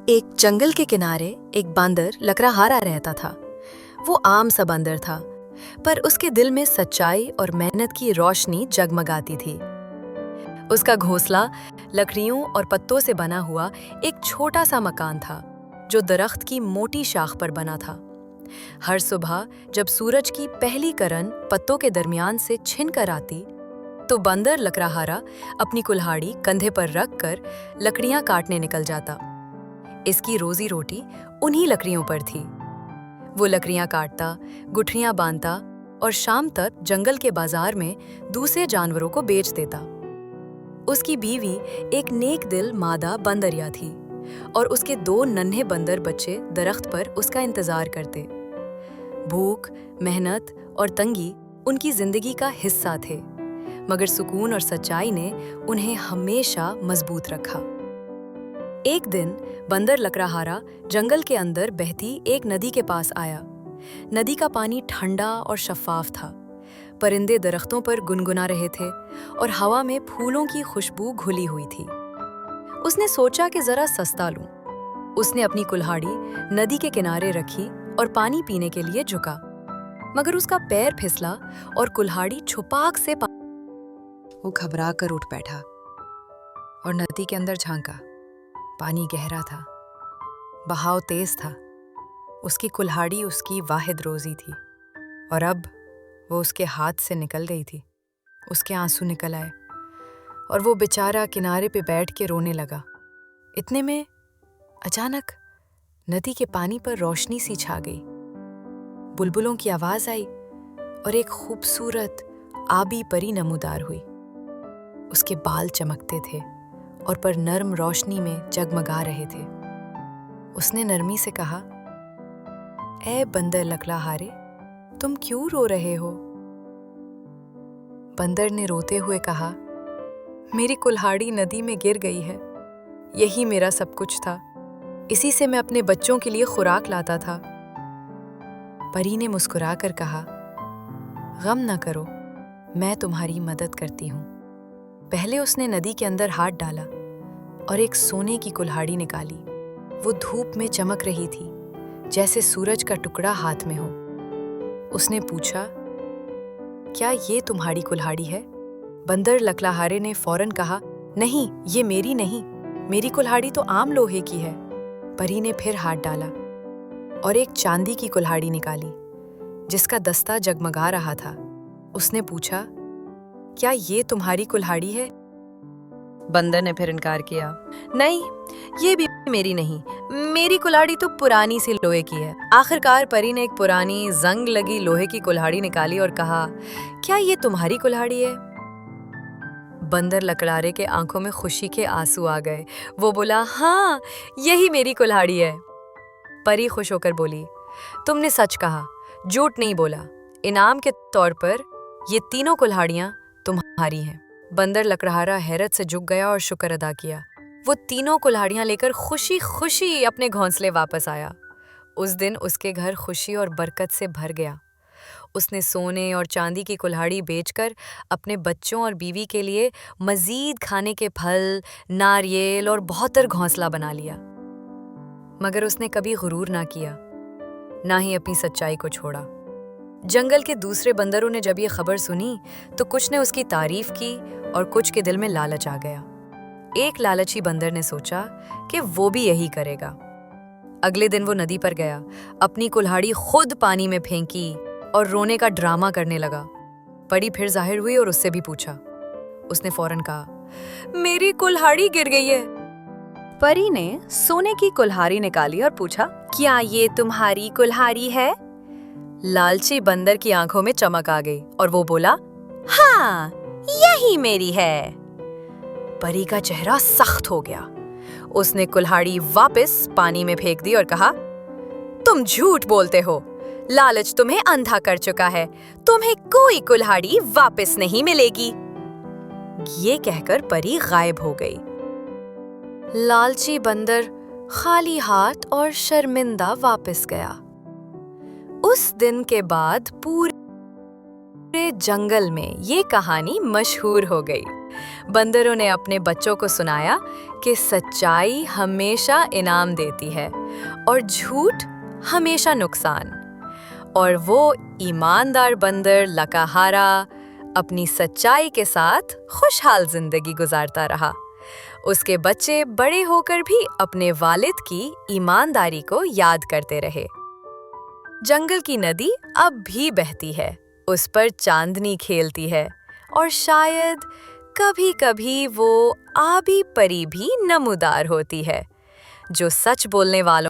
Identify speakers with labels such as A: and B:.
A: एक जंगल के किनारे एक बांदर लकड़हारा रहता था। वो आम सा बंदर था, पर उसके दिल में सच्चाई और मेहनत की रोशनी जगमगाती थी। उसका घोंसला लकड़ियों और पत्तों से बना हुआ एक छोटा सा मकान था, जो दरख्त की मोटी शाख पर बना था। हर सुबह जब सूरज की पहली किरण पत्तों के दरमियान से छिन कर आती, तो बंदर लकड़हारा अपनी कुल्हाड़ी कंधे पर रख कर लकड़ियां काटने निकल जाता। इसकी रोजी रोटी उन्हीं लकड़ियों पर थी। वो लकड़ियां काटता, गुठलियां बांधता और शाम तक जंगल के बाजार में दूसरे जानवरों को बेच देता। उसकी बीवी एक नेक दिल मादा बंदरिया थी और उसके 2 नन्हे बंदर बच्चे दरख्त पर उसका इंतजार करते। भूख, मेहनत और तंगी उनकी जिंदगी का हिस्सा थे, मगर सुकून और सच्चाई ने उन्हें हमेशा मजबूत रखा। एक दिन बंदर लकड़हारा जंगल के अंदर बहती एक नदी के पास आया। नदी का पानी ठंडा और शफाफ था। परिंदे दरख्तों पर गुनगुना रहे थे और हवा में फूलों की खुशबू घुली हुई थी। उसने सोचा कि जरा सस्ता लूं। उसने अपनी कुल्हाड़ी नदी के किनारे रखी और पानी पीने के लिए झुका, मगर उसका पैर फिसला और कुल्हाड़ी छुपाक से वो घबरा कर उठ बैठा और नदी के अंदर झांका। पानी गहरा था, बहाव तेज था। उसकी कुल्हाड़ी उसकी वाहिद रोजी थी और अब वो उसके हाथ से निकल गई थी। उसके आंसू निकल आए और वो बेचारा किनारे पे बैठ के रोने लगा। इतने में अचानक नदी के पानी पर रोशनी सी छा गई। बुलबुलों की आवाज आई और एक खूबसूरत आबी परी नमूदार हुई। उसके बाल चमकते थे और पर नर्म रोशनी में जगमगा रहे थे। उसने नरमी से कहा, ऐ बंदर लकड़हारे, तुम क्यों रो रहे हो? बंदर ने रोते हुए कहा, मेरी कुल्हाड़ी नदी में गिर गई है। यही मेरा सब कुछ था। इसी से मैं अपने बच्चों के लिए खुराक लाता था। परी ने मुस्कुरा कर कहा, गम न करो, मैं तुम्हारी मदद करती हूँ। पहले उसने नदी के अंदर हाथ डाला और एक सोने की कुल्हाड़ी निकाली। वो धूप में चमक रही थी, जैसे सूरज का टुकड़ा हाथ में हो। उसने पूछा, क्या ये तुम्हारी कुल्हाड़ी है? बंदर लकड़हारे ने फौरन कहा, नहीं, ये मेरी नहीं, मेरी कुल्हाड़ी तो आम लोहे की है। परी ने फिर हाथ डाला और एक चांदी की कुल्हाड़ी निकाली, जिसका दस्ता जगमगा रहा था। उसने पूछा, क्या ये तुम्हारी कुल्हाड़ी है? बंदर ने फिर इनकार किया, नहीं, ये भी मेरी नहीं, मेरी कुल्हाड़ी तो पुरानी सी लोहे की है। आखिरकार परी ने एक पुरानी जंग लगी लोहे की कुल्हाड़ी निकाली और कहा, क्या ये तुम्हारी कुल्हाड़ी है? बंदर लकड़हारे के आंखों में खुशी के आंसू आ गए। वो बोला, हाँ, यही मेरी कुल्हाड़ी है। परी खुश होकर बोली, तुमने सच कहा, झूठ नहीं बोला। इनाम के तौर पर ये तीनों कुल्हाड़ियां तुम्हारी हैं। बंदर लकड़हारा हैरत से झुक गया और शुक्र अदा किया। वो तीनों कुल्हाड़ियां लेकर खुशी खुशी अपने घोंसले वापस आया। उस दिन उसके घर खुशी और बरकत से भर गया। उसने सोने और चांदी की कुल्हाड़ी बेचकर अपने बच्चों और बीवी के लिए मजीद खाने के फल, नारियल और बहुतर घोंसला बना लिया। मगर उसने कभी गुरूर ना किया, ना ही अपनी सच्चाई को छोड़ा। जंगल के दूसरे बंदरों ने जब ये खबर सुनी तो कुछ ने उसकी तारीफ की और कुछ के दिल में लालच आ गया। एक लालची बंदर ने सोचा कि वो भी यही करेगा। अगले दिन वो नदी पर गया, अपनी कुल्हाड़ी खुद पानी में फेंकी और रोने का ड्रामा करने लगा। परी फिर जाहिर हुई और उससे भी पूछा। उसने फौरन कहा, मेरी कुल्हाड़ी गिर गई है। परी ने सोने की कुल्हाड़ी निकाली और पूछा, क्या ये तुम्हारी कुल्हाड़ी है? लालची बंदर की आंखों में चमक आ गई और वो बोला, हाँ, यही मेरी है। परी का चेहरा सख्त हो गया। उसने कुल्हाड़ी वापस पानी में फेंक दी और कहा, तुम झूठ बोलते हो, लालच तुम्हें अंधा कर चुका है, तुम्हें कोई कुल्हाड़ी वापस नहीं मिलेगी। ये कहकर परी गायब हो गई। लालची बंदर खाली हाथ और शर्मिंदा वापस गया। उस दिन के बाद पूरे जंगल में ये कहानी मशहूर हो गई। बंदरों ने अपने बच्चों को सुनाया कि सच्चाई हमेशा इनाम देती है और झूठ हमेशा नुकसान। और वो ईमानदार बंदर लकाहारा अपनी सच्चाई के साथ खुशहाल जिंदगी गुजारता रहा। उसके बच्चे बड़े होकर भी अपने वालिद की ईमानदारी को याद करते रहे। जंगल की नदी अब भी बहती है, उस पर चांदनी खेलती है और शायद कभी-कभी वो आबी परी भी नमूदार होती है, जो सच बोलने वालों